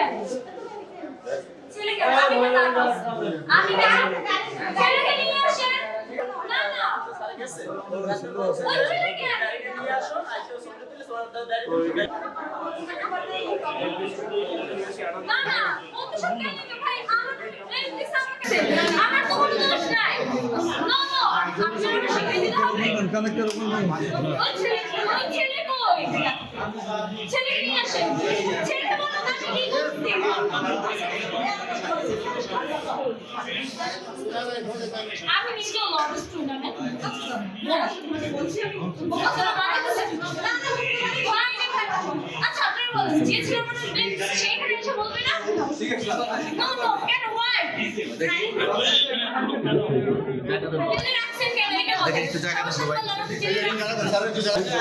কেন ছেলেকে আমি না আমি না ছেলেকে নিয়ে আসেন না না ওই ছেলেকে নিয়ে আসো আইসো সঙ্গে দিলে সোনার দাঁড়িয়ে না না ও তো সব কেন ভাই আমার প্লিজ আমাকে আমার তো কোনো দোষ নাই নো নো আপনারা শিখিয়ে দিতে হবে কানেক্টর ওই ছেলে কই ছেলেকে নিয়ে আসেন ছেলে বলো আমি কি করছি আমি নিজেও লড স্টুডেন্ট আচ্ছা আপনারা বলেন যে ছিল সেইখানে এসে বলবে না নো নো কেন ওয়াই রাখছেন কেন এটা দেখেন একটু জায়গাটা সবাই একটু জায়গা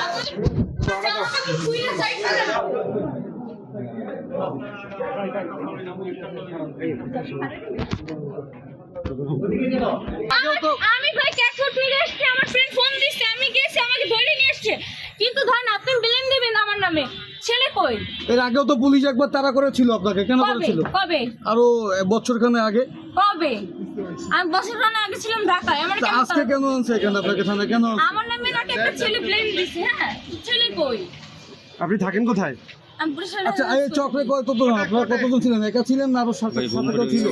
আমি ভাই ক্যাশফুট ফিরে এসেছি আমার ফ্রেন্ড ফোন দিচ্ছে আমি গেছি আমাকে ধরে নিয়ে এসেছে কিন্তু ধরেন আপনি ব্লেম দিবেন আমার নামে ছেলে কই এর আগেও তো পুলিশ একবার তাড়া করেছিল আপনাকে কেন করেছিল কবে আরো বছরখানেক আগে কবে আমি বছরখানেক আগে ছিলাম ঢাকায় আমার কেন আজকে কেন আনছে এখানে আপনাকে থানা কেন আমার নামে নাকি একটা ছেলে ব্লেম দিছে হ্যাঁ ছেলে কই আপনি থাকেন কোথায় আমি বরিশালে আচ্ছা এই চক্রে কতজন আপনারা কতজন ছিলেন একা ছিলেন না আরো সাথে কেউ ছিল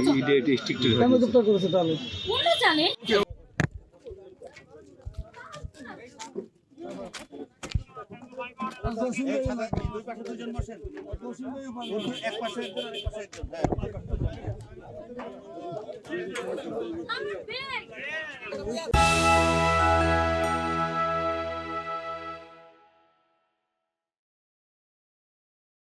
কেন গ্রেফতার করেছে তাহলে কোনটা জানে আমি